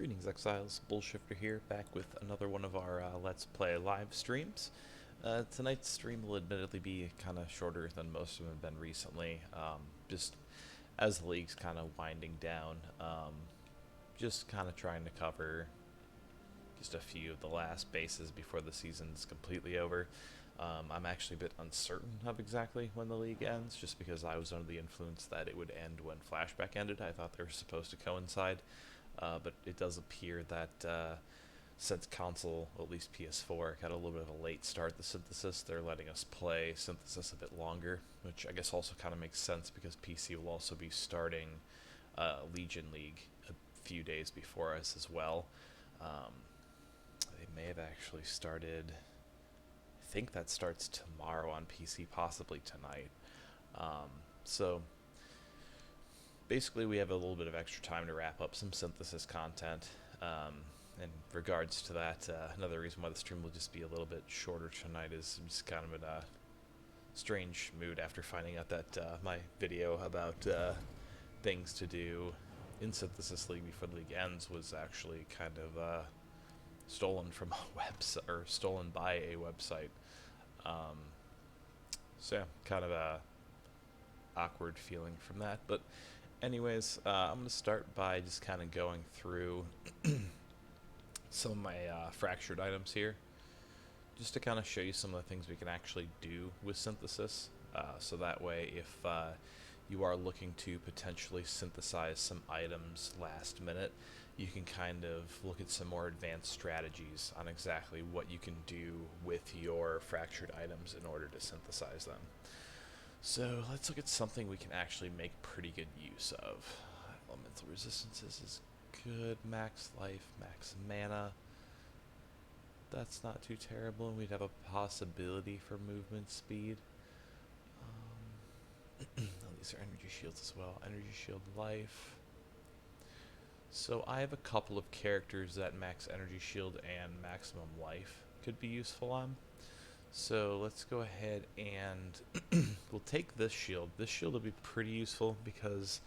Greetings, Exiles. BullShifter here, back with another one of our Let's Play live streams. Tonight's stream will admittedly be kind of shorter than most of them have been recently, just as the league's kind of winding down. Just kind of trying to cover just a few of the last bases before the season's completely over. I'm actually a bit uncertain of exactly when the league ends, just because I was under the influence that it would end when Flashback ended. I thought they were supposed to coincide. But it does appear that since console, at least PS4, got a little bit of a late start to Synthesis, they're letting us play Synthesis a bit longer, which I guess also kind of makes sense because PC will also be starting Legion League a few days before us as well. They may have actually started, I think that starts tomorrow on PC, possibly tonight. So basically, we have a little bit of extra time to wrap up some Synthesis content. In regards to that, another reason why the stream will just be a little bit shorter tonight is I'm just kind of in a strange mood after finding out that my video about things to do in Synthesis League before the league ends was actually kind of stolen from a website, or stolen by a website. So yeah, kind of a awkward feeling from that, but anyways, I'm going to start by just kind of going through some of my fractured items here, just to kind of show you some of the things we can actually do with Synthesis, so that way if you are looking to potentially synthesize some items last minute, you can kind of look at some more advanced strategies on exactly what you can do with your fractured items in order to synthesize them. So let's look at something we can actually make pretty good use of. Elemental resistances is good. Max life, max mana. That's not too terrible. We'd have a possibility for movement speed. These are energy shields as well. Energy shield life. So I have a couple of characters that max energy shield and maximum life could be useful on. So let's go ahead and we'll take this shield. This shield will be pretty useful because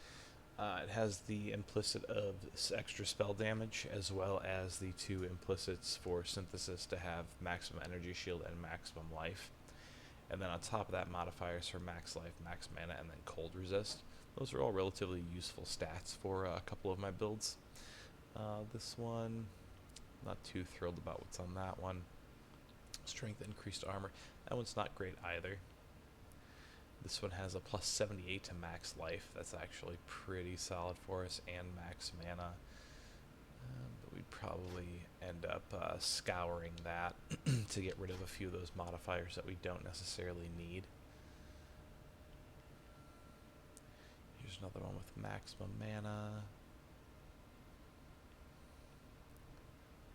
it has the implicit of extra spell damage as well as the two implicits for Synthesis to have maximum energy shield and maximum life. And then on top of that, modifiers for max life, max mana, and then cold resist. Those are all relatively useful stats for a couple of my builds. This one, not too thrilled about what's on that one. Strength, increased armor. That one's not great either. This one has a plus 78 to max life. That's actually pretty solid for us, and max mana. But we'd probably end up scouring that to get rid of a few of those modifiers that we don't necessarily need. Here's another one with maximum mana.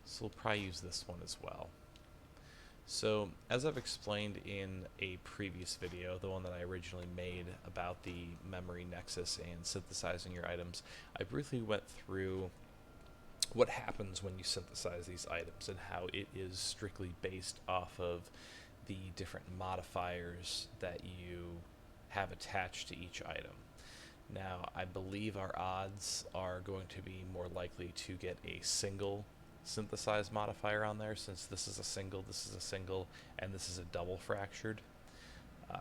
So we'll probably use this one as well. So, as I've explained in a previous video, the one that I originally made about the memory nexus and synthesizing your items, I briefly went through what happens when you synthesize these items and how it is strictly based off of the different modifiers that you have attached to each item. Now, I believe our odds are going to be more likely to get a single synthesized modifier on there, since this is a single, and this is a double fractured.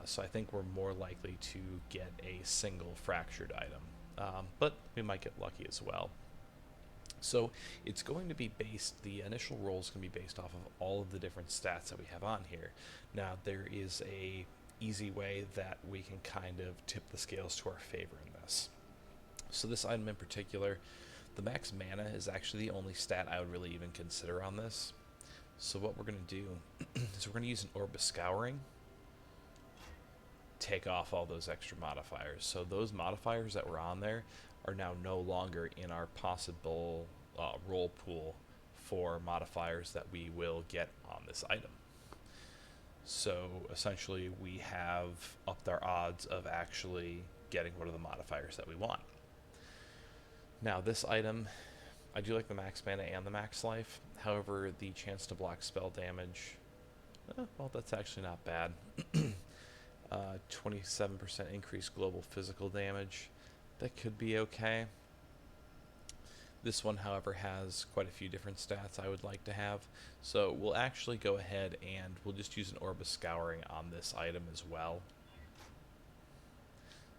So I think we're more likely to get a single fractured item, but we might get lucky as well. So it's going to be based, the initial roll is going to be based off of all of the different stats that we have on here. Now there is a easy way that we can kind of tip the scales to our favor in this. So this item in particular, the max mana is actually the only stat I would really even consider on this. So what we're going to do is we're going to use an Orb of Scouring, take off all those extra modifiers. So those modifiers that were on there are now no longer in our possible roll pool for modifiers that we will get on this item. So essentially we have upped our odds of actually getting one of the modifiers that we want. Now this item, I do like the max mana and the max life. However, the chance to block spell damage, well, that's actually not bad. 27% increased global physical damage. That could be okay. This one, however, has quite a few different stats I would like to have. So we'll actually go ahead and we'll just use an Orb of Scouring on this item as well.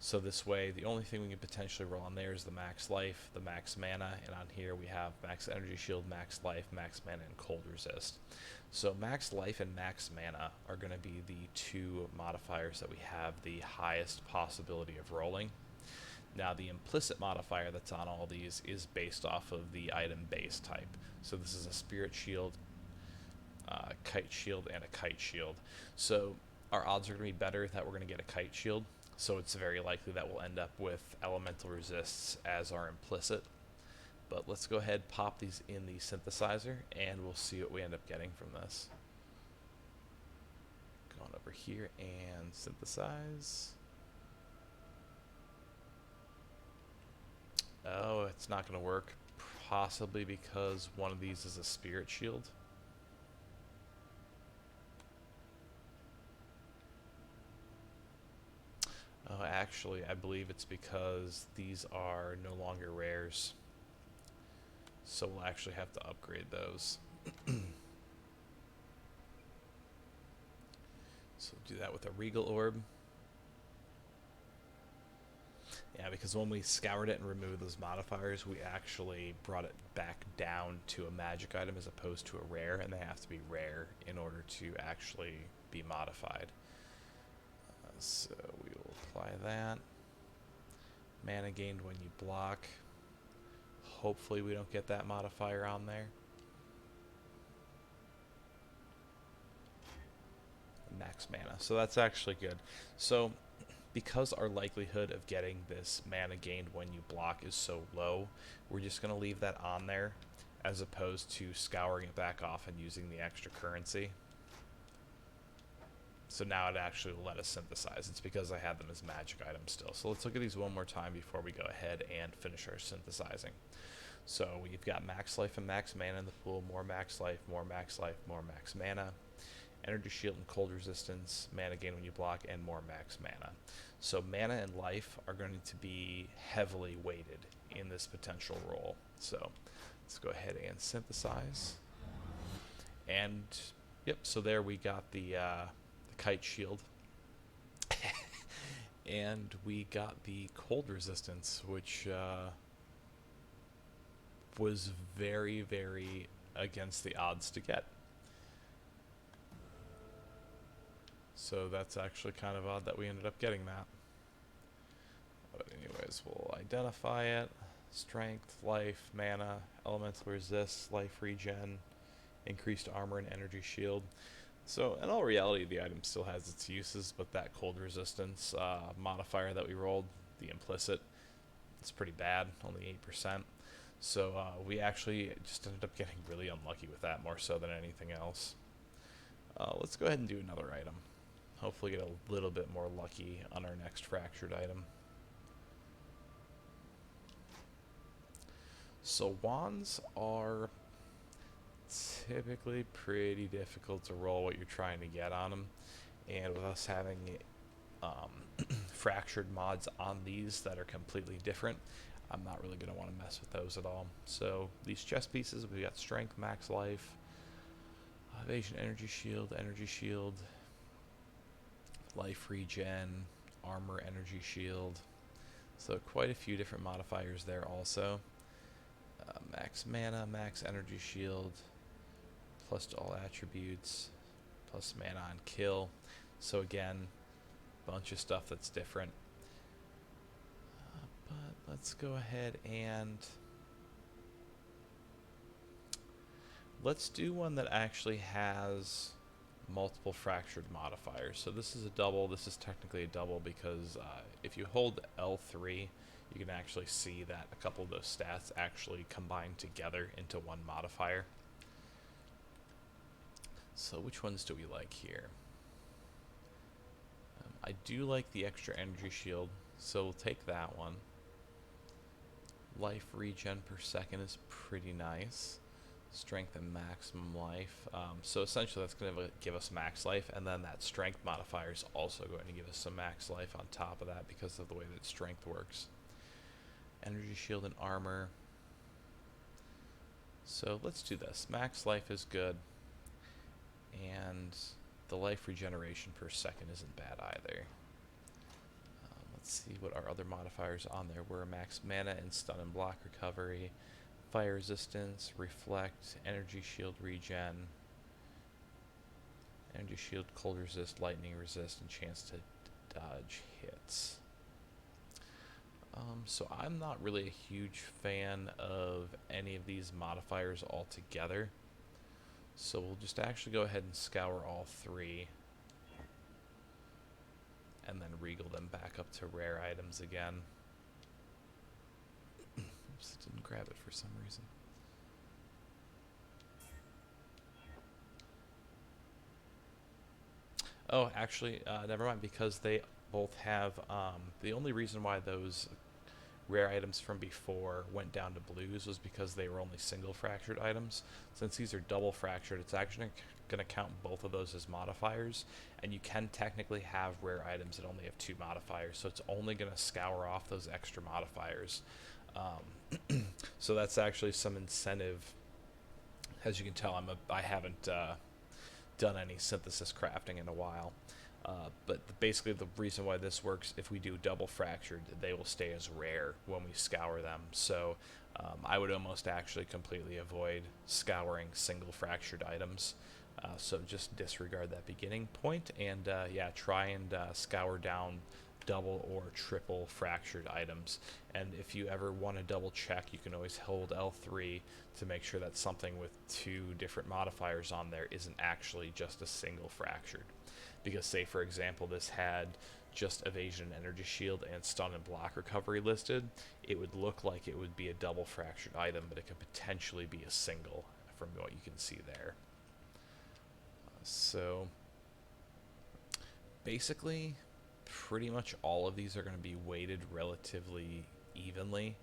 So this way, the only thing we can potentially roll on there is the max life, the max mana, and on here we have max energy shield, max life, max mana, and cold resist. So max life and max mana are going to be the two modifiers that we have the highest possibility of rolling. Now the implicit modifier that's on all these is based off of the item base type. So this is a spirit shield, kite shield, and a kite shield. So our odds are going to be better that we're going to get a kite shield. So it's very likely that we'll end up with elemental resists as our implicit. But let's go ahead, pop these in the synthesizer, and we'll see what we end up getting from this. Going over here and synthesize. Oh, it's not going to work. Possibly because one of these is a spirit shield. Oh, actually, I believe it's because these are no longer rares. So we'll actually have to upgrade those. So do that with a Regal Orb. Yeah, because when we scoured it and removed those modifiers, we actually brought it back down to a magic item as opposed to a rare, and they have to be rare in order to actually be modified. So we will apply that. Mana gained when you block. Hopefully we don't get that modifier on there. Max mana. So that's actually good. So because our likelihood of getting this mana gained when you block is so low, we're just going to leave that on there as opposed to scouring it back off and using the extra currency. So now it actually will let us synthesize. It's because I had them as magic items still. So let's look at these one more time before we go ahead and finish our synthesizing. So we've got max life and max mana in the pool, more max life, more max life, more max mana, energy shield and cold resistance, mana gain when you block, and more max mana. So mana and life are going to be heavily weighted in this potential roll. So let's go ahead and synthesize. And yep, so there we got the kite shield. And we got the cold resistance, which was very, very against the odds to get. So that's actually kind of odd that we ended up getting that. But anyways, we'll identify it. Strength, life, mana, elemental resist, life regen, increased armor and energy shield. So in all reality, the item still has its uses, but that cold resistance modifier that we rolled, the implicit, it's pretty bad, only 8%. So we actually just ended up getting really unlucky with that, more so than anything else. Let's go ahead and do another item. Hopefully get a little bit more lucky on our next fractured item. So wands are typically pretty difficult to roll what you're trying to get on them, and with us having fractured mods on these that are completely different, I'm not really going to want to mess with those at all. So these chest pieces, we got strength, max life, evasion, energy shield, life regen, armor, energy shield. So quite a few different modifiers there also. Max mana, max energy shield, plus to all attributes, plus mana on kill. So again, bunch of stuff that's different. But let's go ahead and let's do one that actually has multiple fractured modifiers. So this is a double. This is technically a double because if you hold L3, you can actually see that a couple of those stats actually combine together into one modifier. So which ones do we like here? I do like the extra energy shield, so we'll take that one. Life regen per second is pretty nice. Strength and maximum life. So essentially that's going to give us max life, and then that strength modifier is also going to give us some max life on top of that because of the way that strength works. Energy shield and armor. So let's do this. Max life is good, and the life regeneration per second isn't bad either. Let's see what our other modifiers on there were. Max mana and stun and block recovery, fire resistance, reflect, energy shield regen, energy shield, cold resist, lightning resist, and chance to dodge hits. So I'm not really a huge fan of any of these modifiers altogether. So we'll just actually go ahead and scour all three and then regal them back up to rare items again. Oops, didn't grab it for some reason. Oh, actually, never mind, because they both have, the only reason why those rare items from before went down to blues was because they were only single fractured items. Since these are double fractured, it's actually going to count both of those as modifiers, and you can technically have rare items that only have 2 modifiers, so it's only going to scour off those extra modifiers. So that's actually some incentive. As you can tell, I haven't done any synthesis crafting in a while. But basically the reason why this works, if we do double fractured, they will stay as rare when we scour them. So I would almost actually completely avoid scouring single fractured items. So just disregard that beginning point, and yeah, try and scour down double or triple fractured items. And if you ever want to double check, you can always hold L3 to make sure that something with 2 different modifiers on there isn't actually just a single fractured. Because say for example this had just evasion and energy shield and stun and block recovery listed, it would look like it would be a double fractured item, but it could potentially be a single from what you can see there. So basically pretty much all of these are going to be weighted relatively evenly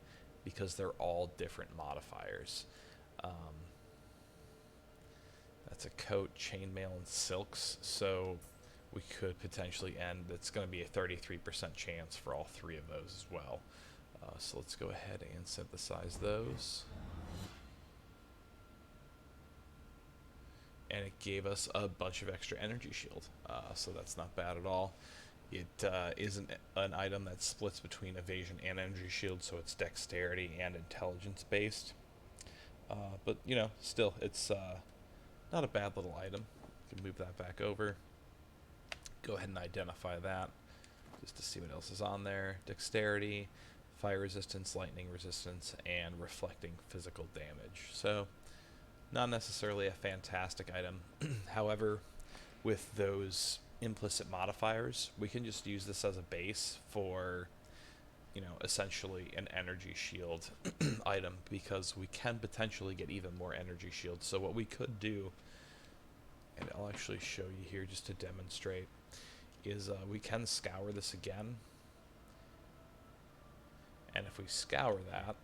because they're all different modifiers. That's a coat, chainmail, and silks, so we could potentially end, it's going to be a 33% chance for all 3 of those as well. So let's go ahead and synthesize those. And it gave us a bunch of extra energy shield, so that's not bad at all. It is an item that splits between evasion and energy shield, so it's dexterity and intelligence based. But you know, still, it's not a bad little item. You can move that back over. Go ahead and identify that just to see what else is on there. Dexterity, fire resistance, lightning resistance, and reflecting physical damage. So not necessarily a fantastic item. However, with those implicit modifiers, we can just use this as a base for, you know, essentially an energy shield item, because we can potentially get even more energy shields. So what we could do, and I'll actually show you here just to demonstrate, is we can scour this again, and if we scour that,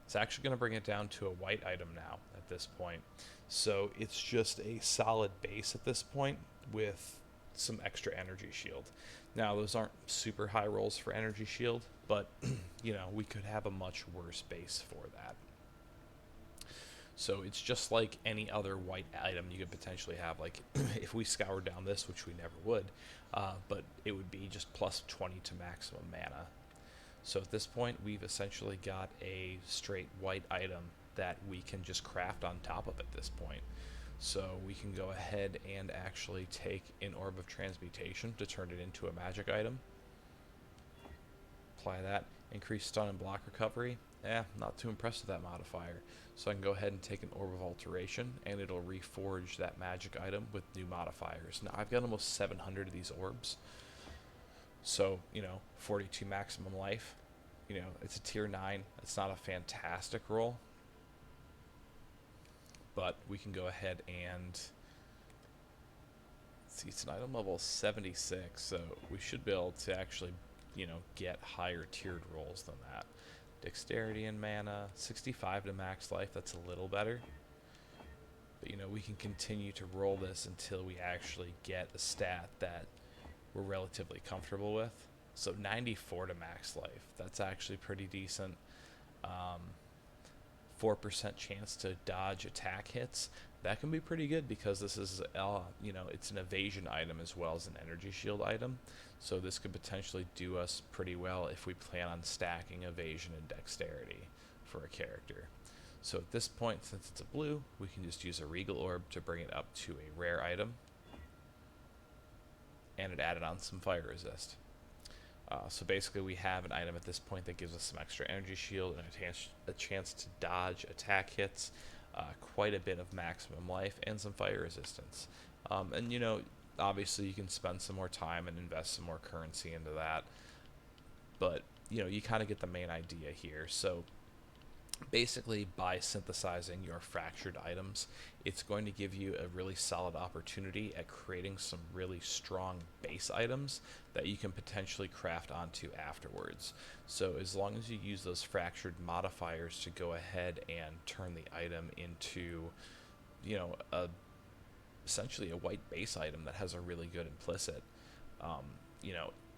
it's actually going to bring it down to a white item now at this point. So it's just a solid base at this point with some extra energy shield. Now those aren't super high rolls for energy shield, but you know, we could have a much worse base for that. So it's just like any other white item you could potentially have. Like if we scour down this, which we never would, but it would be just plus 20 to maximum mana. So at this point, we've essentially got a straight white item that we can just craft on top of at this point. So we can go ahead and actually take an Orb of Transmutation to turn it into a magic item. Apply that. Increase stun and block recovery. Not too impressed with that modifier. So I can go ahead and take an Orb of Alteration, and it'll reforge that magic item with new modifiers. Now I've got almost 700 of these orbs. So, you know, 42 maximum life. You know, it's a tier 9. It's not a fantastic roll, but we can go ahead and see, it's an item level 76, so we should be able to actually, you know, get higher tiered rolls than that. Dexterity and mana, 65 to max life, that's a little better. But, you know, we can continue to roll this until we actually get a stat that we're relatively comfortable with. So 94 to max life, that's actually pretty decent. 4% chance to dodge attack hits. That can be pretty good because this is, it's an evasion item as well as an energy shield item. So this could potentially do us pretty well if we plan on stacking evasion and dexterity for a character. So at this point, since it's a blue, we can just use a Regal Orb to bring it up to a rare item. And it added on some fire resist. So basically we have an item at this point that gives us some extra energy shield and a chance to dodge attack hits, quite a bit of maximum life, and some fire resistance. And obviously you can spend some more time and invest some more currency into that, but you kind of get the main idea here. So basically, by synthesizing your fractured items, it's going to give you a really solid opportunity at creating some really strong base items that you can potentially craft onto afterwards. So as long as you use those fractured modifiers to go ahead and turn the item into, essentially a white base item that has a really good implicit,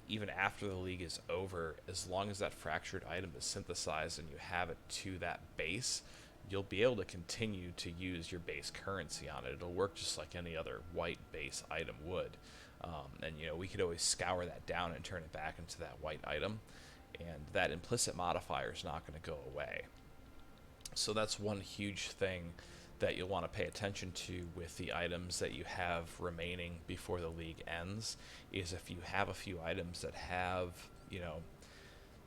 even after the league is over, as long as that fractured item is synthesized and you have it to that base, you'll be able to continue to use your base currency on it. It'll work just like any other white base item would. And we could always scour that down and turn it back into that white item, and that implicit modifier is not going to go away. So that's one huge thing that you'll want to pay attention to with the items that you have remaining before the league ends, is if you have a few items that have,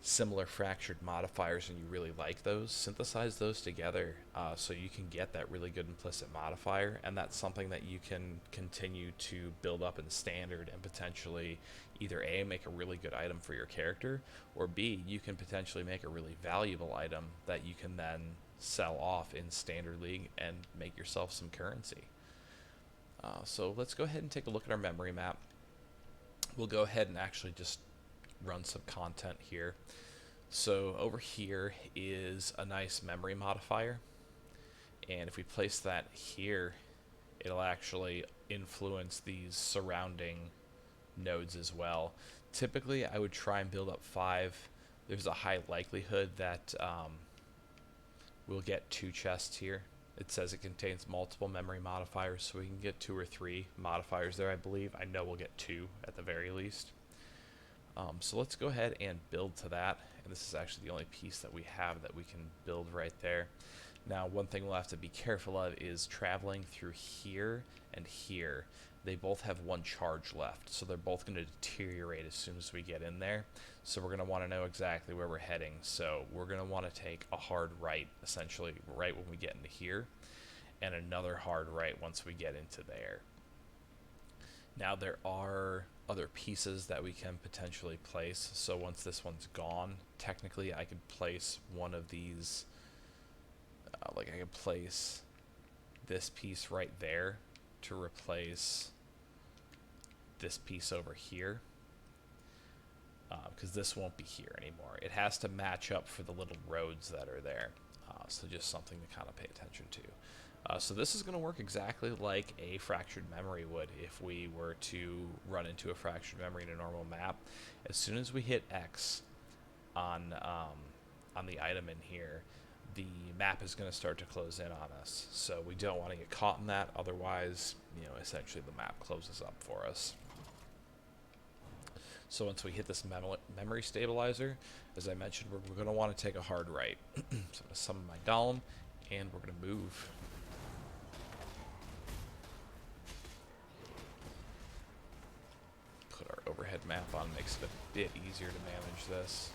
similar fractured modifiers and you really like those, synthesize those together so you can get that really good implicit modifier, and that's something that you can continue to build up in standard and potentially either A, make a really good item for your character, or B, you can potentially make a really valuable item that you can then sell off in standard league and make yourself some currency. So let's go ahead and take a look at our memory map. We'll go ahead and actually just run some content here. So over here is a nice memory modifier, and if we place that here, it'll actually influence these surrounding nodes as well. Typically I would try and build up 5. There's a high likelihood that we'll get 2 chests here. It says it contains multiple memory modifiers, so we can get 2 or 3 modifiers there, I believe. I know we'll get 2 at the very least. So let's go ahead and build to that. And this is actually the only piece that we have that we can build right there. Now, one thing we'll have to be careful of is traveling through here and here. They both have 1 charge left, so they're both going to deteriorate as soon as we get in there. So we're going to want to know exactly where we're heading. So we're going to want to take a hard right, essentially right when we get into here, and another hard right once we get into there. Now there are other pieces that we can potentially place. So once this one's gone, technically I could place one of these, like I could place this piece right there to replace this piece over here, because this won't be here anymore. It has to match up for the little roads that are there, so just something to kind of pay attention to. So this is going to work exactly like a fractured memory would if we were to run into a fractured memory in a normal map. As soon as we hit X on the item in here, the map is going to start to close in on us. So we don't want to get caught in that, otherwise, essentially the map closes up for us. So once we hit this memory stabilizer, as I mentioned, we're going to want to take a hard right. So I'm going to summon my Golem, and we're going to move. Put our overhead map on, makes it a bit easier to manage this.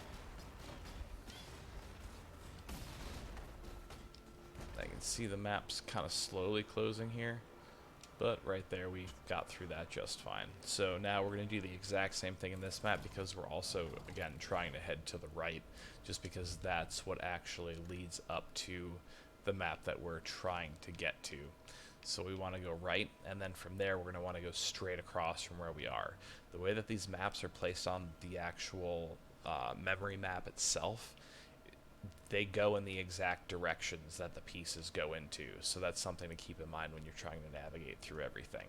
I can see the map's kind of slowly closing here, but right there we got through that just fine. So now we're going to do the exact same thing in this map, because we're also, again, trying to head to the right, just because that's what actually leads up to the map that we're trying to get to. So we want to go right, and then from there we're going to want to go straight across from where we are. The way that these maps are placed on the actual memory map itself, they go in the exact directions that the pieces go into, so that's something to keep in mind when you're trying to navigate through everything.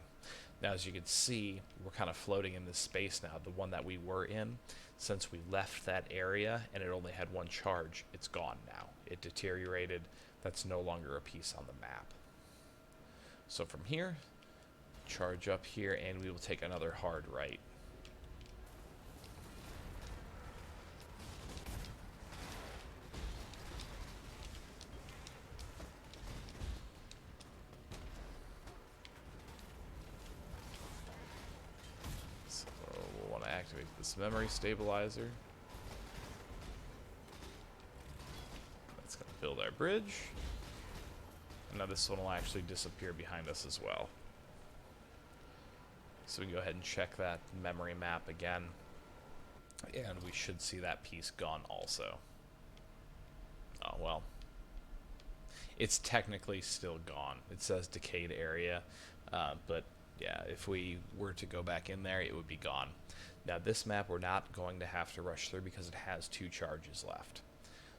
Now, as you can see, we're kind of floating in this space now. The one that we were in, since we left that area and it only had 1 charge, it's gone now. It deteriorated. that's no longer a piece on the map. So from here, charge up here, and we will take another hard right. So we'll want to activate this memory stabilizer. That's going to build our bridge. And now this one will actually disappear behind us as well. So we can go ahead and check that memory map again. And we should see that piece gone also. Oh, well. It's technically still gone. It says decayed area. But yeah, if we were to go back in there, it would be gone. Now this map we're not going to have to rush through because it has 2 charges left.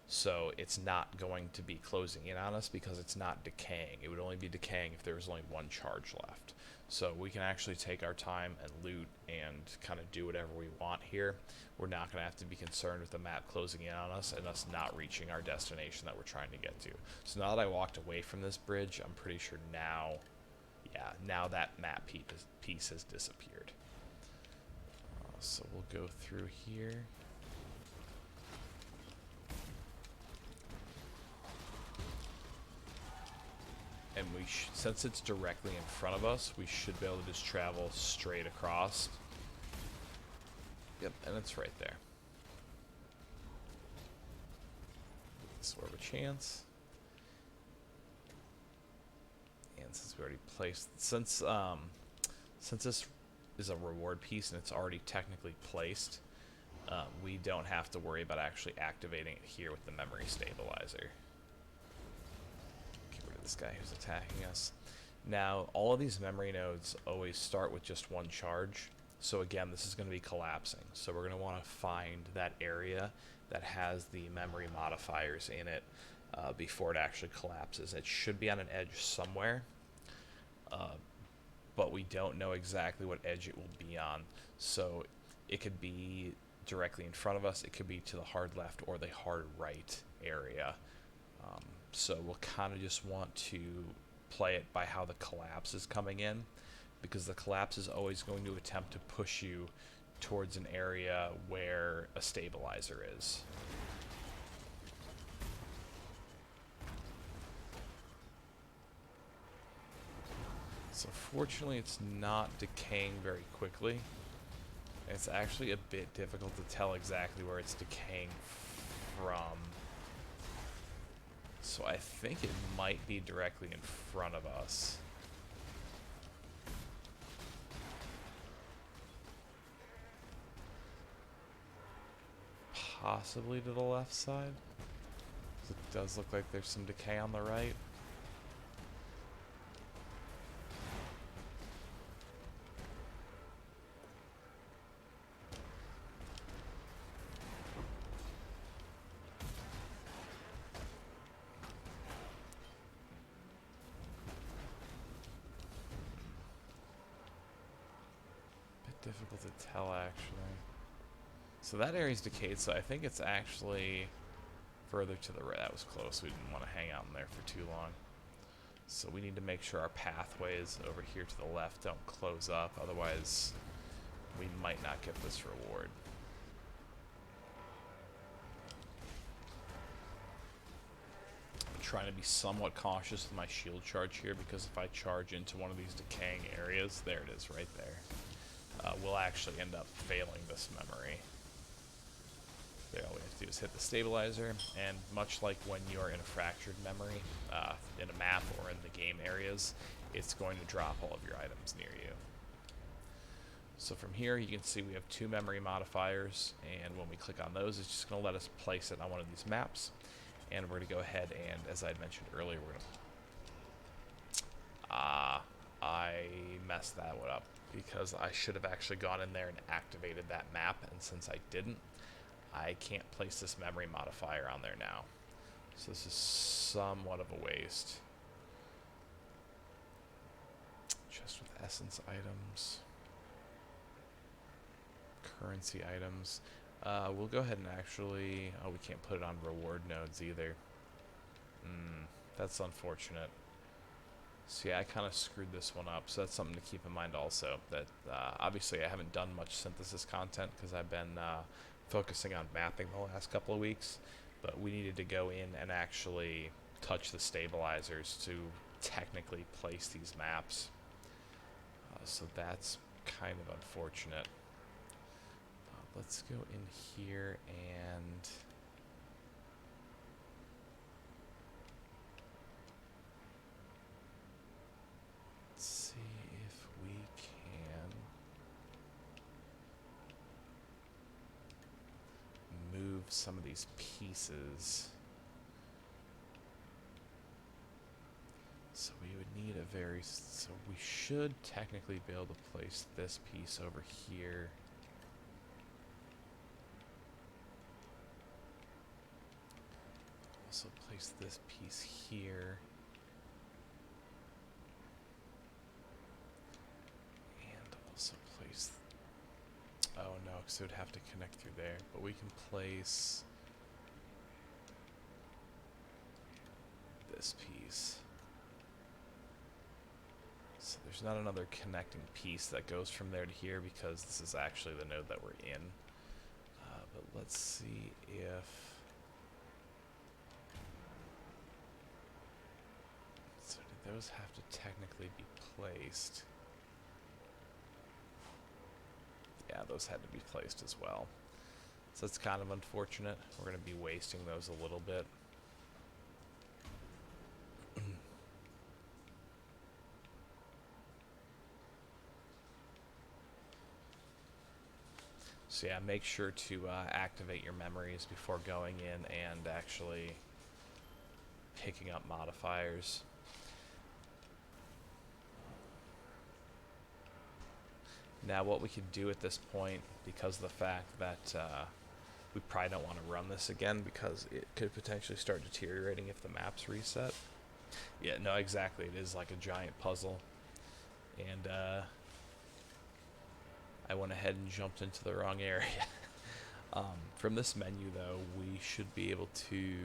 So it's not going to be closing in on us because it's not decaying. It would only be decaying if there was only 1 charge left. So we can actually take our time and loot and kind of do whatever we want here. We're not going to have to be concerned with the map closing in on us and us not reaching our destination that we're trying to get to. So now that I walked away from this bridge, I'm pretty sure now, yeah, now that map piece has disappeared. So we'll go through here. And we since it's directly in front of us, we should be able to just travel straight across. Yep, and it's right there. Sort of a chance. And since we already placed, since this is a reward piece and it's already technically placed, we don't have to worry about actually activating it here with the memory stabilizer. This guy who's attacking us. Now, all of these memory nodes always start with just 1 charge. So again, this is going to be collapsing. So we're going to want to find that area that has the memory modifiers in it before it actually collapses. It should be on an edge somewhere, but we don't know exactly what edge it will be on. So it could be directly in front of us. It could be to the hard left or the hard right area. So we'll kind of just want to play it by how the collapse is coming in, because the collapse is always going to attempt to push you towards an area where a stabilizer is. So fortunately it's not decaying very quickly. It's actually a bit difficult to tell exactly where it's decaying from. So I think it might be directly in front of us. Possibly to the left side. It does look like there's some decay on the right. Difficult to tell, actually. So that area's decayed, so I think it's actually further to the right. That was close. We didn't want to hang out in there for too long. So we need to make sure our pathways over here to the left don't close up, otherwise we might not get this reward. I'm trying to be somewhat cautious with my shield charge here, because if I charge into one of these decaying areas, there it is right there. We'll actually end up failing this memory. There, all we have to do is hit the stabilizer, and much like when you're in a fractured memory, in a map or in the game areas, it's going to drop all of your items near you. So from here, you can see we have 2 memory modifiers, and when we click on those, it's just going to let us place it on one of these maps. And we're going to go ahead and, as I had mentioned earlier, we're going to... I messed that one up, because I should have actually gone in there and activated that map, and since I didn't, I can't place this memory modifier on there now. So this is somewhat of a waste. Chest with essence items. Currency items. We'll go ahead and actually... Oh, we can't put it on reward nodes either. That's unfortunate. So yeah, I kind of screwed this one up, so that's something to keep in mind also. That obviously I haven't done much synthesis content because I've been focusing on mapping the last couple of weeks, but we needed to go in and actually touch the stabilizers to technically place these maps. So that's kind of unfortunate. Let's go in here and... see if we can move some of these pieces. So we would need a very... so we should technically be able to place this piece over here. Also place this piece here. And also place... oh no, because it would have to connect through there. But we can place this piece. So there's not another connecting piece that goes from there to here because this is actually the node that we're in. But let's see if... so do those have to technically be placed? Yeah, those had to be placed as well. So it's kind of unfortunate. We're going to be wasting those a little bit. So yeah, make sure to activate your memories before going in and actually picking up modifiers. Now what we could do at this point, because of the fact that we probably don't want to run this again because it could potentially start deteriorating if the maps reset. Yeah, no, exactly. It is like a giant puzzle. And I went ahead and jumped into the wrong area. From this menu, though, we should be able to...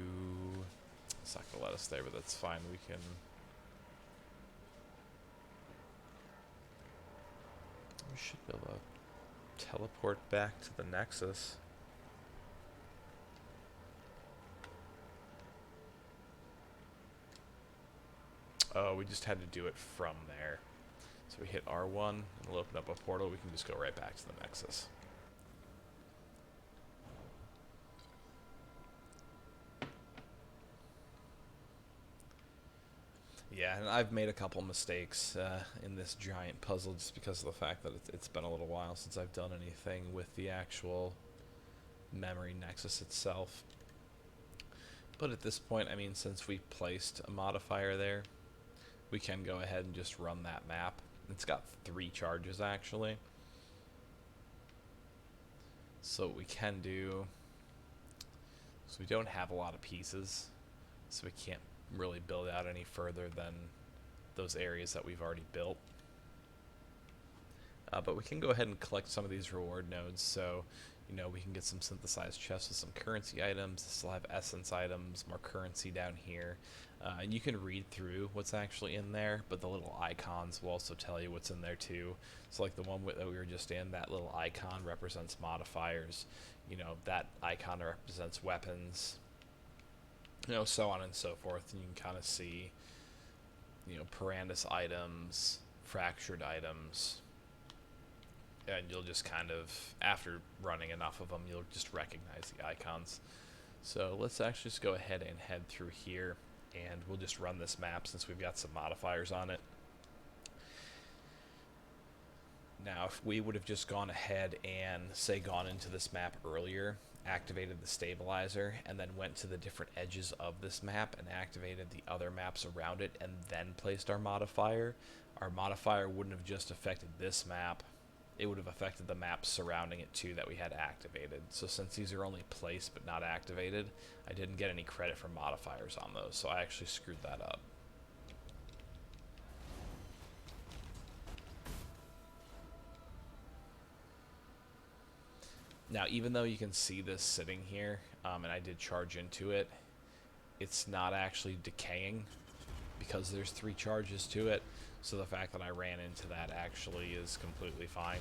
it's not going to let us there, but that's fine. We can... we should be able to teleport back to the Nexus. Oh, we just had to do it from there. So we hit R1, and it'll open up a portal. We can just go right back to the Nexus. Yeah, and I've made a couple mistakes in this giant puzzle just because of the fact that it's been a little while since I've done anything with the actual memory Nexus itself. But at this point, I mean, since we placed a modifier there, we can go ahead and just run that map. It's got 3 charges, actually. So what we can do... so we don't have a lot of pieces, so we can't really build out any further than those areas that we've already built. But we can go ahead and collect some of these reward nodes, so you know, we can get some synthesized chests with some currency items. This will have essence items, more currency down here. And you can read through what's actually in there, but the little icons will also tell you what's in there too. So like the one that we were just in, that little icon represents modifiers. You know, that icon represents weapons. You know, so on and so forth. And you can kind of see, you know, Parandus items, fractured items. And you'll just kind of, after running enough of them, you'll just recognize the icons. So let's actually just go ahead and head through here, and we'll just run this map since we've got some modifiers on it. Now, if we would have just gone ahead and, say, gone into this map earlier, activated the stabilizer, and then went to the different edges of this map and activated the other maps around it, and then placed our modifier wouldn't have just affected this map. It would have affected the maps surrounding it too that we had activated. So since these are only placed but not activated, I didn't get any credit for modifiers on those, so I actually screwed that up. Now, even though you can see this sitting here, and I did charge into it, it's not actually decaying because there's 3 charges to it. So the fact that I ran into that actually is completely fine.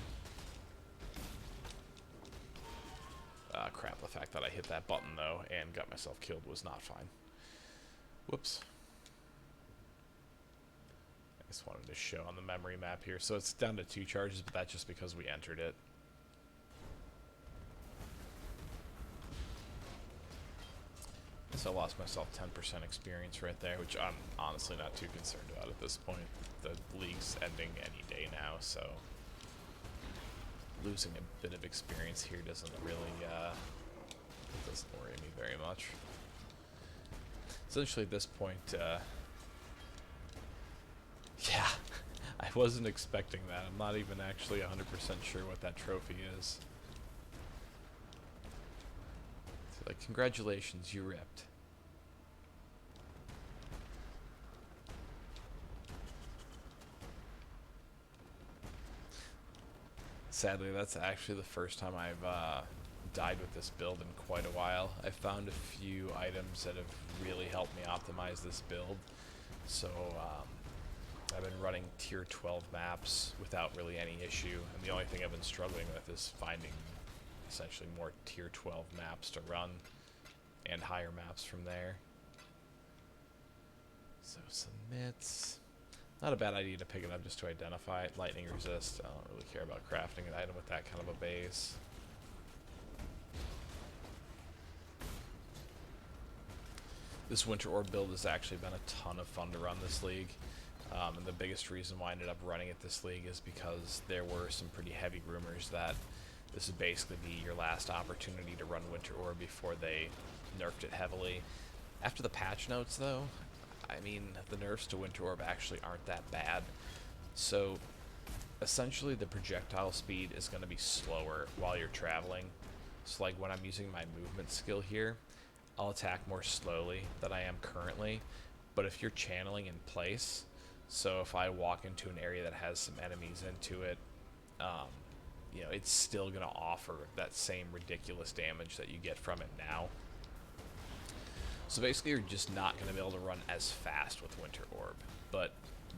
Crap, the fact that I hit that button though and got myself killed was not fine. Whoops. I just wanted to show on the memory map here. So it's down to 2 charges, but that's just because we entered it. So I lost myself 10% experience right there, which I'm honestly not too concerned about at this point. The league's ending any day now, so losing a bit of experience here doesn't really doesn't worry me very much. Essentially at this point, yeah, I wasn't expecting that. I'm not even actually 100% sure what that trophy is. So, like, congratulations, you ripped. Sadly, that's actually the first time I've died with this build in quite a while. I found a few items that have really helped me optimize this build. So I've been running tier 12 maps without really any issue, and the only thing I've been struggling with is finding essentially more tier 12 maps to run and higher maps from there. So submits. Not a bad idea to pick it up just to identify it. Lightning resist. I don't really care about crafting an item with that kind of a base. This Winter Orb build has actually been a ton of fun to run this league. And the biggest reason why I ended up running it this league is because there were some pretty heavy rumors that this would basically be your last opportunity to run Winter Orb before they nerfed it heavily. After the patch notes, though, I mean, the nerfs to Winter Orb actually aren't that bad. So, essentially, the projectile speed is going to be slower while you're traveling. So, like, when I'm using my movement skill here, I'll attack more slowly than I am currently. But if you're channeling in place, so if I walk into an area that has some enemies into it, you know, it's still going to offer that same ridiculous damage that you get from it now. So basically, you're just not going to be able to run as fast with Winter Orb, but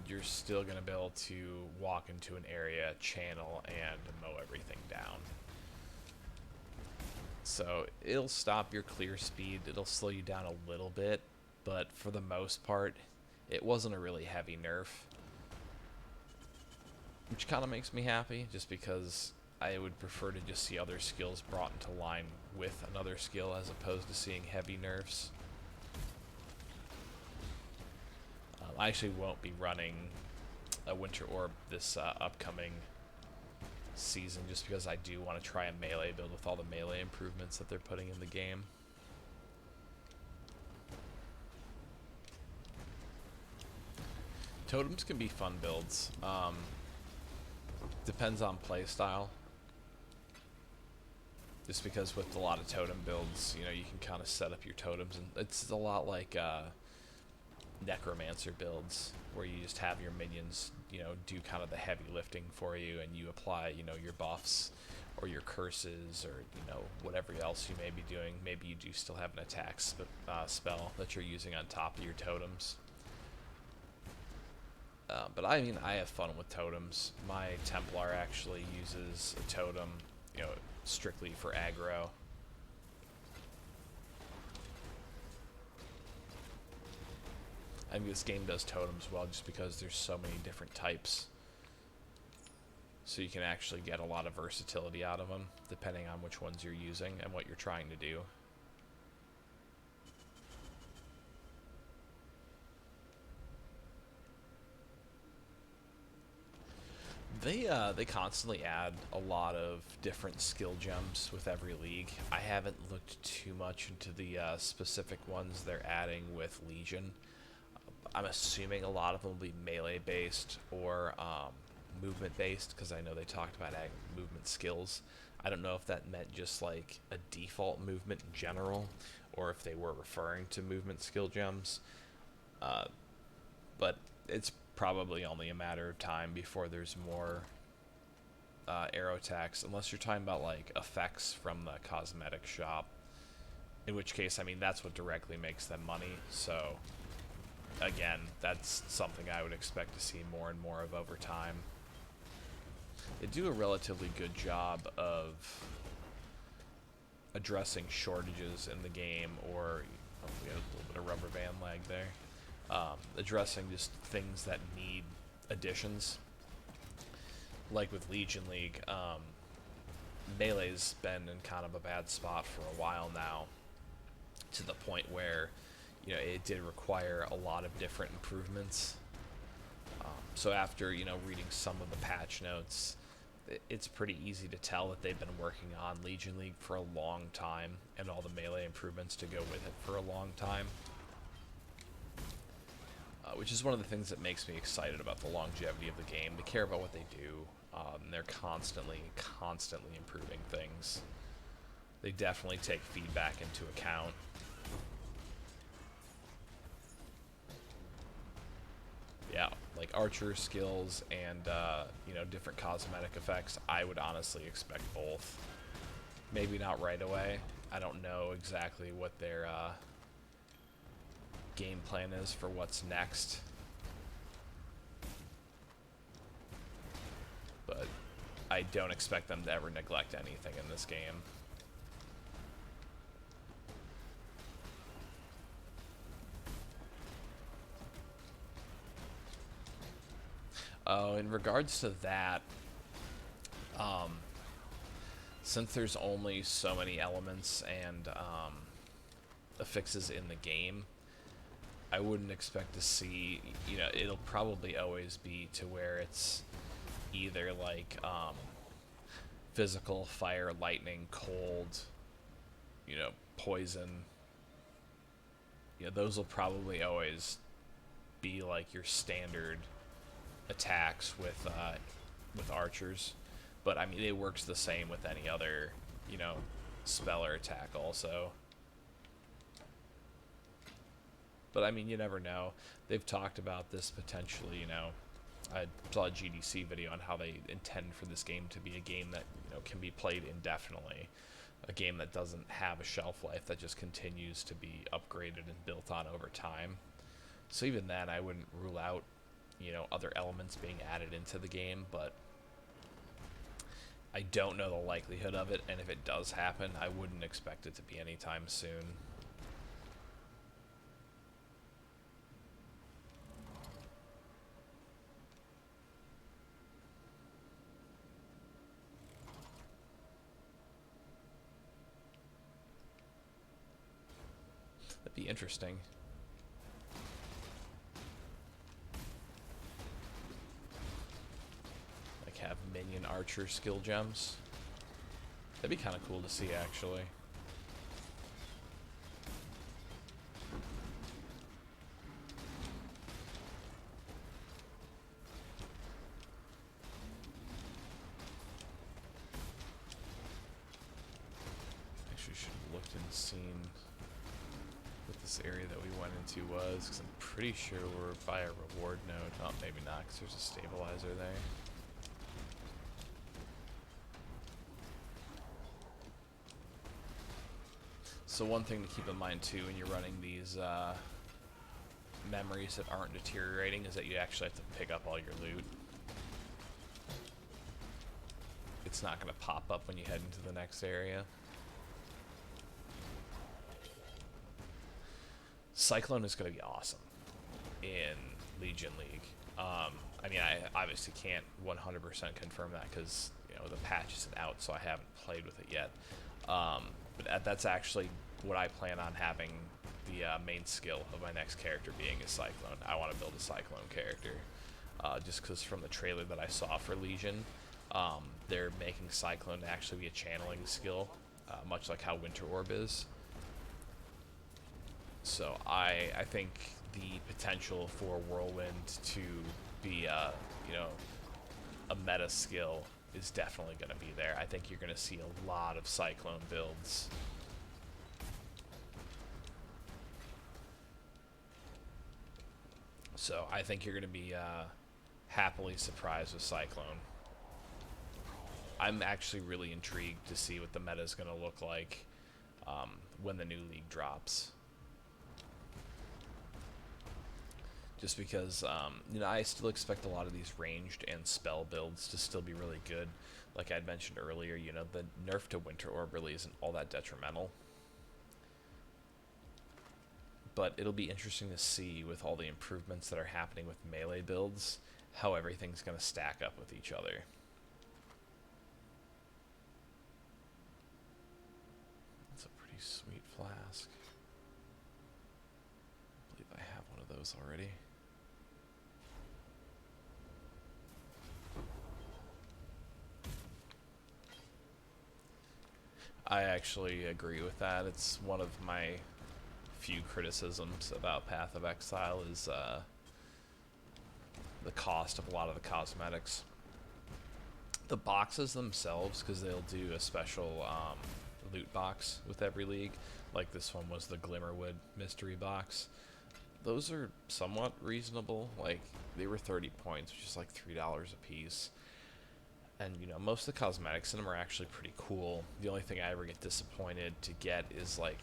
you're still going to be able to walk into an area, channel, and mow everything down. So it'll stop your clear speed, it'll slow you down a little bit, but for the most part, it wasn't a really heavy nerf. Which kind of makes me happy, just because I would prefer to just see other skills brought into line with another skill as opposed to seeing heavy nerfs. I actually won't be running a Winter Orb this upcoming season just because I do want to try a melee build with all the melee improvements that they're putting in the game. Totems can be fun builds. Depends on playstyle. Just because with a lot of totem builds, you know, you can kind of set up your totems, and it's a lot like Necromancer builds, where you just have your minions, you know, do kind of the heavy lifting for you, and you apply, you know, your buffs or your curses or, you know, whatever else you may be doing. Maybe you do still have an attack spell that you're using on top of your totems. But I mean, I have fun with totems. My Templar actually uses a totem, you know, strictly for aggro. I mean, this game does totems well just because there's so many different types. So you can actually get a lot of versatility out of them, depending on which ones you're using and what you're trying to do. They constantly add a lot of different skill gems with every league. I haven't looked too much into the specific ones they're adding with Legion. I'm assuming a lot of them will be melee based or movement based, because I know they talked about adding movement skills. I don't know if that meant just like a default movement in general, or if they were referring to movement skill gems. But it's probably only a matter of time before there's more arrow attacks, unless you're talking about like effects from the cosmetic shop. in which case, I mean, that's what directly makes them money. So, again, that's something I would expect to see more and more of over time. They do a relatively good job of addressing shortages in the game, or oh, we had a little bit of rubber band lag there. Addressing just things that need additions. Like with Legion League, Melee's been in kind of a bad spot for a while now, to the point where, you know, it did require a lot of different improvements. So after, you know, reading some of the patch notes, it's pretty easy to tell that they've been working on Legion League for a long time, and all the melee improvements to go with it for a long time. Which is one of the things that makes me excited about the longevity of the game. They care about what they do. They're constantly improving things. They definitely take feedback into account. Yeah, like archer skills and, you know, different cosmetic effects, I would honestly expect both. Maybe not right away. I don't know exactly what their game plan is for what's next. But I don't expect them to ever neglect anything in this game. Oh, in regards to that, since there's only so many elements and affixes in the game, I wouldn't expect to see, you know, it'll probably always be to where it's either like physical, fire, lightning, cold, you know, poison. You know, those will probably always be like your standard attacks with archers. But I mean, it works the same with any other, you know, spell or attack also. But I mean, you never know. They've talked about this potentially, you know. I saw a GDC video on how they intend for this game to be a game that, you know, can be played indefinitely. A game that doesn't have a shelf life, that just continues to be upgraded and built on over time. So even then, I wouldn't rule out, you know, other elements being added into the game, but I don't know the likelihood of it, and if it does happen, I wouldn't expect it to be anytime soon. That'd be interesting. Like have minion archer skill gems. That'd be kind of cool to see, actually. Actually, should have looked and seen what this area that we went into was, because I'm pretty sure we're by a reward node. Oh, maybe not, because there's a stabilizer there. So one thing to keep in mind too when you're running these memories that aren't deteriorating is that you actually have to pick up all your loot. It's not going to pop up when you head into the next area. Cyclone is going to be awesome in Legion League. I mean, I obviously can't 100% confirm that because, you know, the patch isn't out, so I haven't played with it yet. But that's actually what I plan on having the main skill of my next character being is Cyclone. I want to build a Cyclone character. Just because from the trailer that I saw for Legion, they're making Cyclone actually be a channeling skill, much like how Winter Orb is. So I think the potential for Whirlwind to be, you know, a meta skill is definitely going to be there. I think you're going to see a lot of Cyclone builds. So I think you're going to be happily surprised with Cyclone. I'm actually really intrigued to see what the meta is going to look like. when the new league drops. Just because, you know, I still expect a lot of these ranged and spell builds to still be really good. Like I'd mentioned earlier, you know, the nerf to Winter Orb really isn't all that detrimental. But it'll be interesting to see with all the improvements that are happening with melee builds, how everything's going to stack up with each other. It's a pretty sweet flask. I believe I have one of those already. I actually agree with that. It's one of my few criticisms about Path of Exile is the cost of a lot of the cosmetics. The boxes themselves, because they'll do a special loot box with every league, like this one was the Glimmerwood mystery box. Those are somewhat reasonable. Like, they were 30 points, which is like $3 a piece. And, you know, most of the cosmetics in them are actually pretty cool. The only thing I ever get disappointed to get is, like,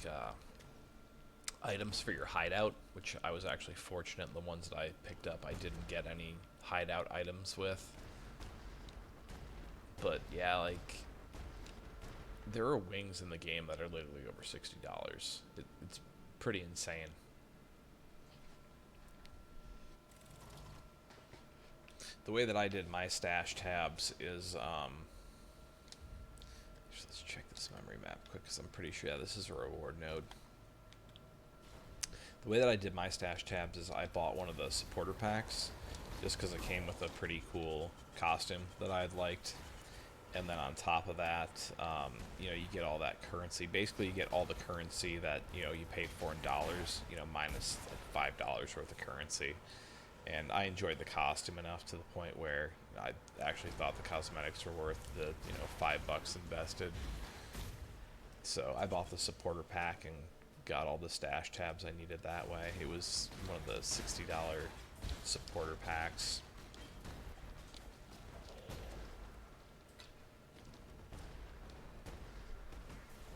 items for your hideout, which I was actually fortunate in the ones that I picked up. I didn't get any hideout items with. But, yeah, like, there are wings in the game that are literally over $60. It's pretty insane. The way that I did my stash tabs is, let's check this memory map quick, because I'm pretty sure, yeah, this is a reward node. The way that I did my stash tabs is I bought one of the supporter packs, just because it came with a pretty cool costume that I had liked. And then on top of that, you know, you get all that currency. Basically, you get all the currency that, you know, you paid for in dollars, you know, minus like $5 worth of currency. And I enjoyed the costume enough to the point where I actually thought the cosmetics were worth the, you know, $5 invested. So I bought the supporter pack and got all the stash tabs I needed that way. It was one of the $60 supporter packs.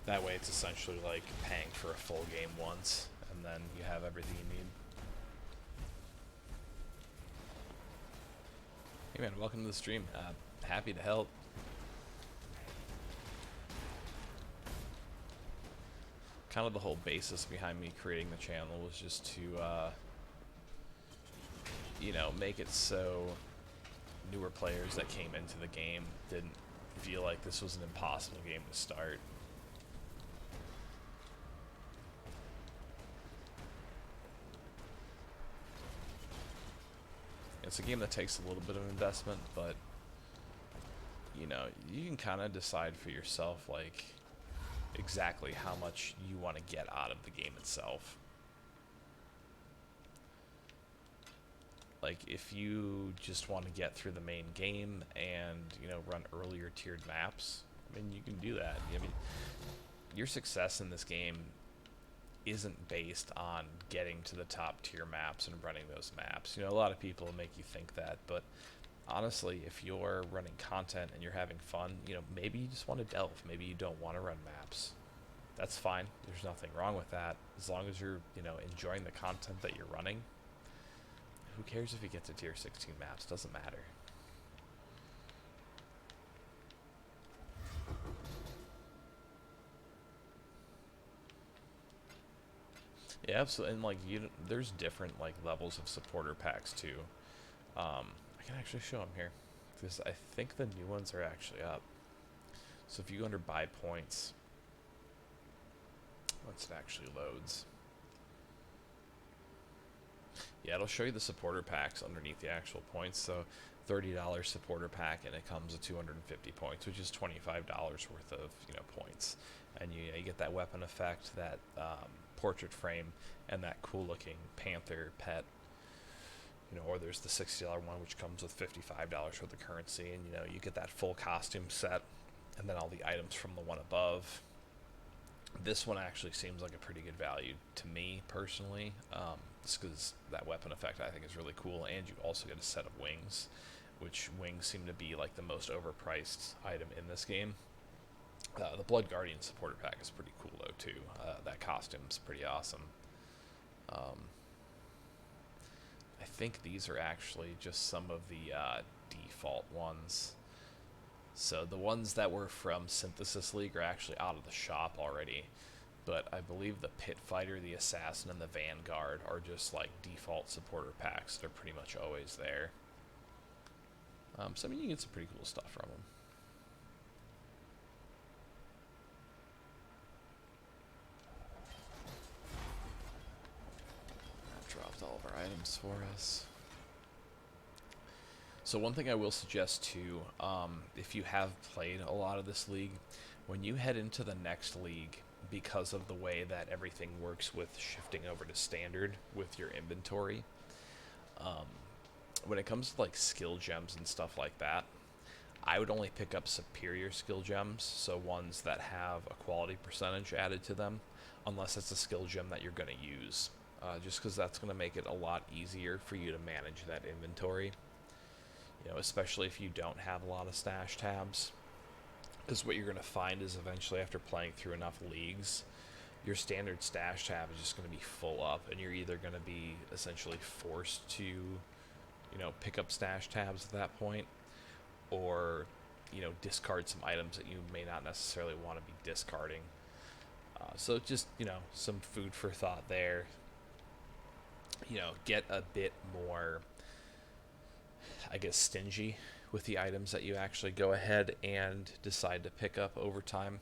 That way it's essentially like paying for a full game once, and then you have everything you need. Hey man, welcome to the stream. Happy to help. Kind of the whole basis behind me creating the channel was just to, you know, make it so newer players that came into the game didn't feel like this was an impossible game to start. It's a game that takes a little bit of investment, but, you know, you can kind of decide for yourself, like, exactly how much you want to get out of the game itself. Like, if you just want to get through the main game and, you know, run earlier tiered maps, I mean, you can do that. I mean, your success in this game isn't based on getting to the top tier maps and running those maps. You know, a lot of people make you think that, but honestly, if you're running content and you're having fun, you know, maybe you just want to delve. Maybe you don't want to run maps. That's fine. There's nothing wrong with that. As long as you're, you know, enjoying the content that you're running, who cares if you get to tier 16 maps? Doesn't matter. Yeah, absolutely. And like, there's different like levels of supporter packs too. I can actually show them here because I think the new ones are actually up. So if you go under buy points, once it actually loads, yeah, it'll show you the supporter packs underneath the actual points. So $30 supporter pack, and it comes with 250 points, which is $25 worth of, you know, points. And you get that weapon effect, that portrait frame, and that cool looking panther pet. You know, or there's the $60 one, which comes with $55 worth of currency, and you know, you get that full costume set, and then all the items from the one above. This one actually seems like a pretty good value to me personally, just because that weapon effect I think is really cool, and you also get a set of wings, which wings seem to be like the most overpriced item in this game. The Blood Guardian supporter pack is pretty cool though too. That costume's pretty awesome. I think these are actually just some of the default ones. So the ones that were from Synthesis League are actually out of the shop already. But I believe the Pit Fighter, the Assassin, and the Vanguard are just like default supporter packs. They're pretty much always there. So I mean, you can get some pretty cool stuff from them. That dropped all of our items for us. So one thing I will suggest too, if you have played a lot of this league, when you head into the next league, because of the way that everything works with shifting over to standard with your inventory, when it comes to like skill gems and stuff like that, I would only pick up superior skill gems, so ones that have a quality percentage added to them, unless it's a skill gem that you're going to use, just because that's going to make it a lot easier for you to manage that inventory. You know, especially if you don't have a lot of stash tabs. Because what you're going to find is eventually after playing through enough leagues, your standard stash tab is just going to be full up, and you're either going to be essentially forced to, you know, pick up stash tabs at that point, or, you know, discard some items that you may not necessarily want to be discarding. So just, you know, some food for thought there. You know, get a bit more, I guess, stingy with the items that you actually go ahead and decide to pick up over time.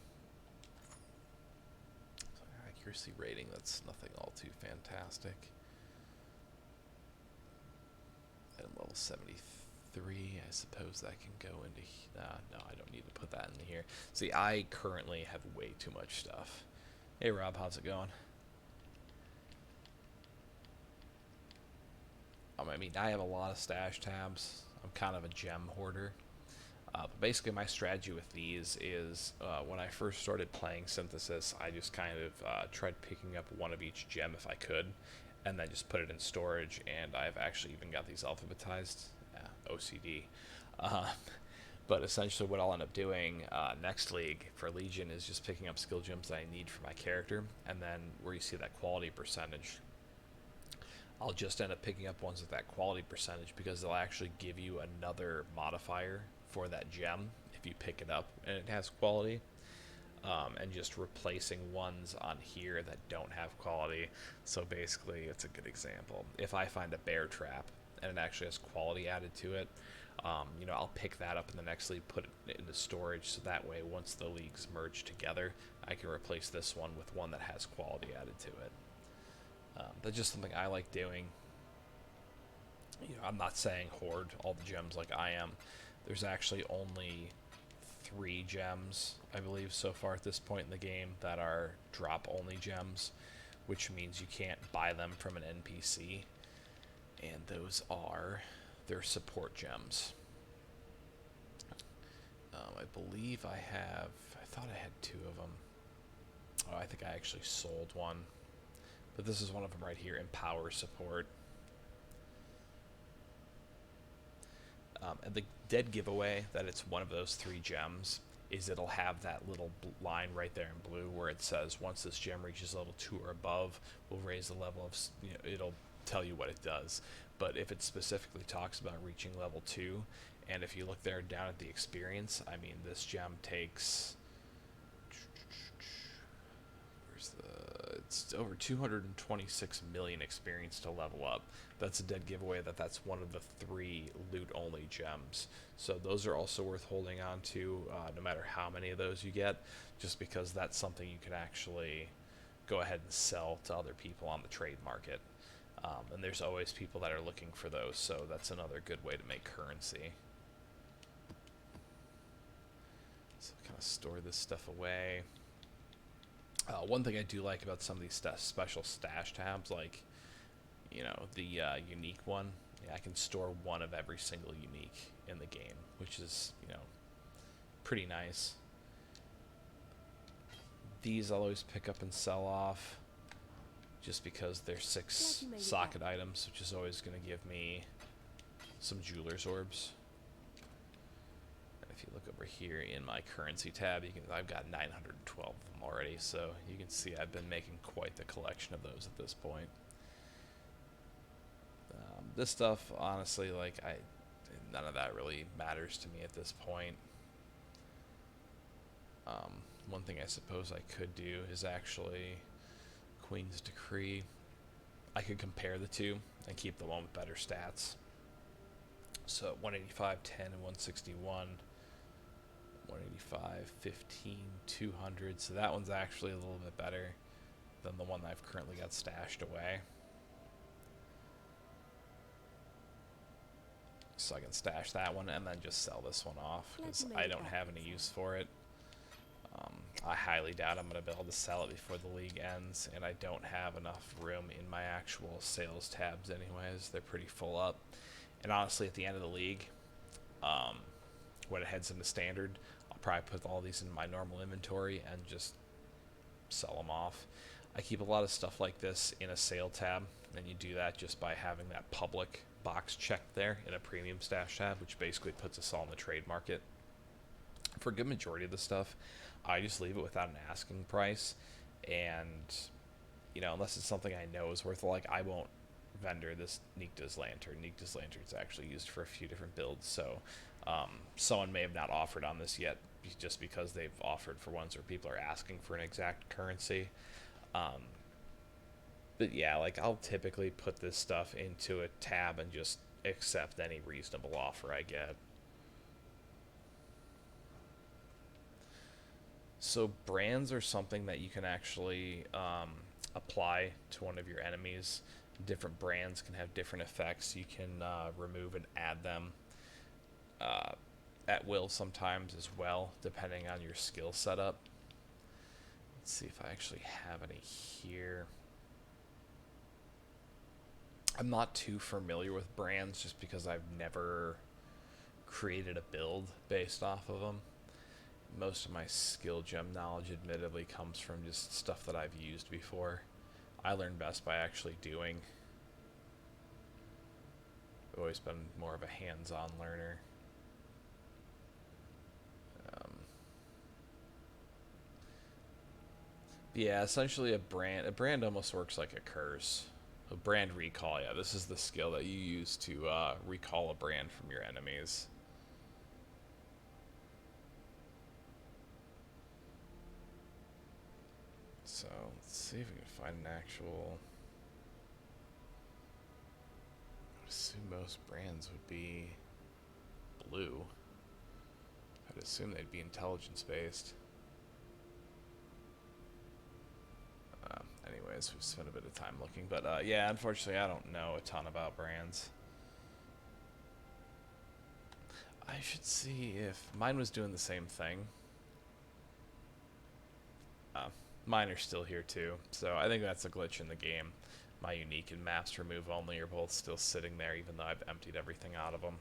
Accuracy rating, that's nothing all too fantastic. Item level 73, I suppose that can go into... no, I don't need to put that in here. See, I currently have way too much stuff. Hey Rob, how's it going? I mean, I have a lot of stash tabs. I'm kind of a gem hoarder. But basically, my strategy with these is when I first started playing Synthesis, I just kind of tried picking up one of each gem if I could, and then just put it in storage. And I've actually even got these alphabetized. OCD. But essentially, what I'll end up doing next league for Legion is just picking up skill gems that I need for my character, and then where you see that quality percentage, I'll just end up picking up ones with that quality percentage because they'll actually give you another modifier for that gem if you pick it up and it has quality, and just replacing ones on here that don't have quality. So basically, it's a good example. If I find a bear trap and it actually has quality added to it, you know, I'll pick that up in the next league, put it into storage, so that way once the leagues merge together, I can replace this one with one that has quality added to it. That's just something I like doing. You know, I'm not saying hoard all the gems like I am. There's actually only 3 gems, I believe, so far at this point in the game that are drop-only gems, which means you can't buy them from an NPC. And those are their support gems. I believe I thought I had 2 of them. Oh, I think I actually sold one. But this is one of them right here, Empower Support. And the dead giveaway that it's one of those 3 gems is it'll have that little line right there in blue where it says once this gem reaches level 2 or above, we'll raise the level of, you know, it'll tell you what it does. But if it specifically talks about reaching level 2, and if you look there down at the experience, I mean, this gem takes... It's over 226 million experience to level up. That's a dead giveaway that's one of the 3 loot-only gems. So those are also worth holding on to, no matter how many of those you get, just because that's something you can actually go ahead and sell to other people on the trade market. And there's always people that are looking for those, so that's another good way to make currency. So kind of store this stuff away. One thing I do like about some of these special stash tabs, like, you know, the unique one, yeah, I can store one of every single unique in the game, which is, you know, pretty nice. These I'll always pick up and sell off, just because they're 6 socket items, which is always going to give me some jeweler's orbs. I if you look over here in my currency tab, I've got 912 of them already, so you can see I've been making quite the collection of those at this point. This stuff, honestly, like, none of that really matters to me at this point. One thing I suppose I could do is actually Queen's Decree. I could compare the two and keep the one with better stats. So 185, 10, and 161. 185, 15, 200. So that one's actually a little bit better than the one that I've currently got stashed away. So I can stash that one and then just sell this one off because I don't have any use for it. I highly doubt I'm going to be able to sell it before the league ends, and I don't have enough room in my actual sales tabs anyways. They're pretty full up. And honestly, at the end of the league, when it heads into standard, I'll probably put all these in my normal inventory and just sell them off. I keep a lot of stuff like this in a sale tab, and you do that just by having that public box checked there in a premium stash tab, which basically puts us all in the trade market. For a good majority of the stuff, I just leave it without an asking price, and you know, unless it's something I know is worth, like, I won't vendor this Nikta's Lantern. Nikta's Lantern is actually used for a few different builds, so someone may have not offered on this yet just because they've offered for ones where people are asking for an exact currency. But yeah, like, I'll typically put this stuff into a tab and just accept any reasonable offer I get. So brands are something that you can actually apply to one of your enemies. Different brands can have different effects. You can remove and add them at will sometimes as well, depending on your skill setup. Let's see if I actually have any here. I'm not too familiar with brands just because I've never created a build based off of them. Most of my skill gem knowledge admittedly comes from just stuff that I've used before. I learn best by actually doing. I've always been more of a hands-on learner. Yeah, essentially a brand almost works like a curse. A brand recall, yeah, this is the skill that you use to recall a brand from your enemies. So, let's see if we can find an actual... I would assume most brands would be blue. I'd assume they'd be intelligence-based. Anyways, we've spent a bit of time looking. But, yeah, unfortunately, I don't know a ton about brands. I should see if... Mine was doing the same thing. Mine are still here too, so I think that's a glitch in the game. My unique and maps remove only are both still sitting there, even though I've emptied everything out of them.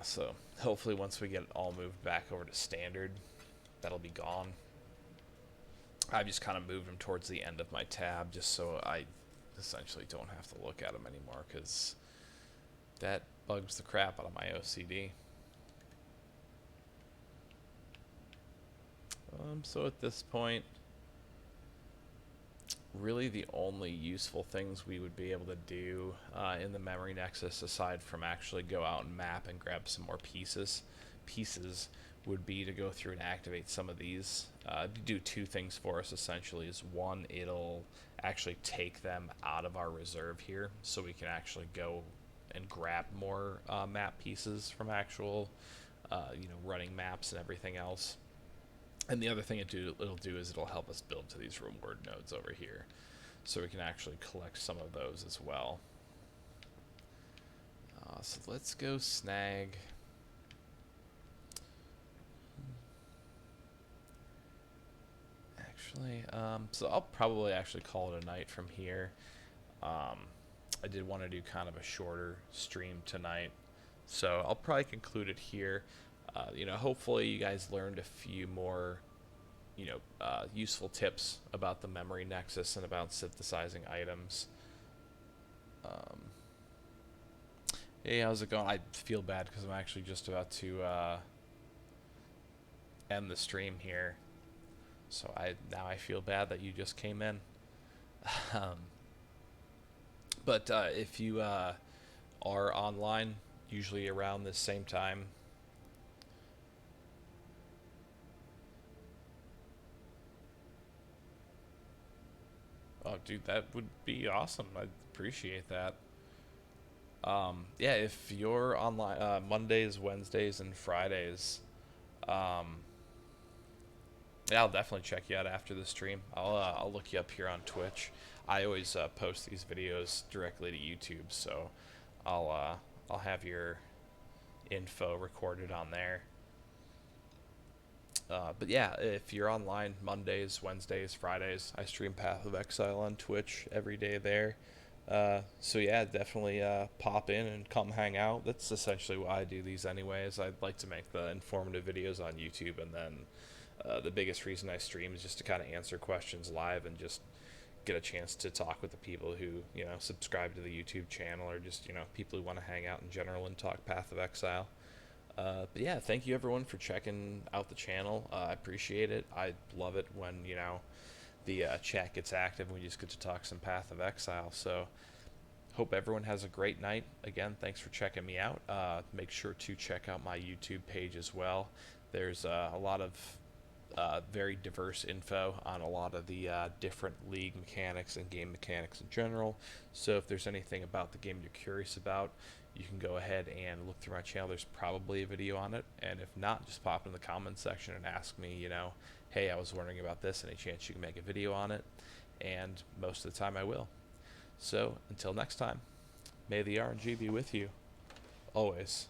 So hopefully once we get it all moved back over to standard, that'll be gone. I've just kind of moved them towards the end of my tab just so I essentially don't have to look at them anymore, because that bugs the crap out of my OCD. So at this point, really the only useful things we would be able to do in the memory nexus, aside from actually go out and map and grab some more pieces, would be to go through and activate some of these. Do two things for us essentially. Is one, it'll actually take them out of our reserve here, so we can actually go and grab more map pieces from actual, running maps and everything else. And the other thing it'll do is it'll help us build to these reward nodes over here, so we can actually collect some of those as well. So let's go snag. Actually, so I'll probably actually call it a night from here. I did want to do kind of a shorter stream tonight, so I'll probably conclude it here. Hopefully you guys learned a few more, useful tips about the memory nexus and about synthesizing items. Hey, how's it going? I feel bad because I'm actually just about to end the stream here. So now I feel bad that you just came in. Um, but if you are online, usually around this same time. Oh, dude, that would be awesome. I'd appreciate that. Yeah, if you're online Mondays, Wednesdays, and Fridays, um, yeah, I'll definitely check you out after the stream. I'll look you up here on Twitch. I always post these videos directly to YouTube, so I'll have your info recorded on there. But yeah, if you're online Mondays, Wednesdays, Fridays, I stream Path of Exile on Twitch every day there. So yeah, definitely pop in and come hang out. That's essentially why I do these anyways. I'd like to make the informative videos on YouTube, and then the biggest reason I stream is just to kind of answer questions live and just get a chance to talk with the people who, subscribe to the YouTube channel, or just, people who want to hang out in general and talk Path of Exile. But yeah, thank you everyone for checking out the channel. I appreciate it. I love it when, the chat gets active and we just get to talk some Path of Exile. So hope everyone has a great night. Again, thanks for checking me out. Make sure to check out my YouTube page as well. There's a lot of very diverse info on a lot of the different league mechanics and game mechanics in general. So if there's anything about the game you're curious about, you can go ahead and look through my channel. There's probably a video on it, and if not, just pop in the comments section and ask me, hey, I was wondering about this, any chance you can make a video on it? And most of the time I will. So until next time, may the RNG be with you always.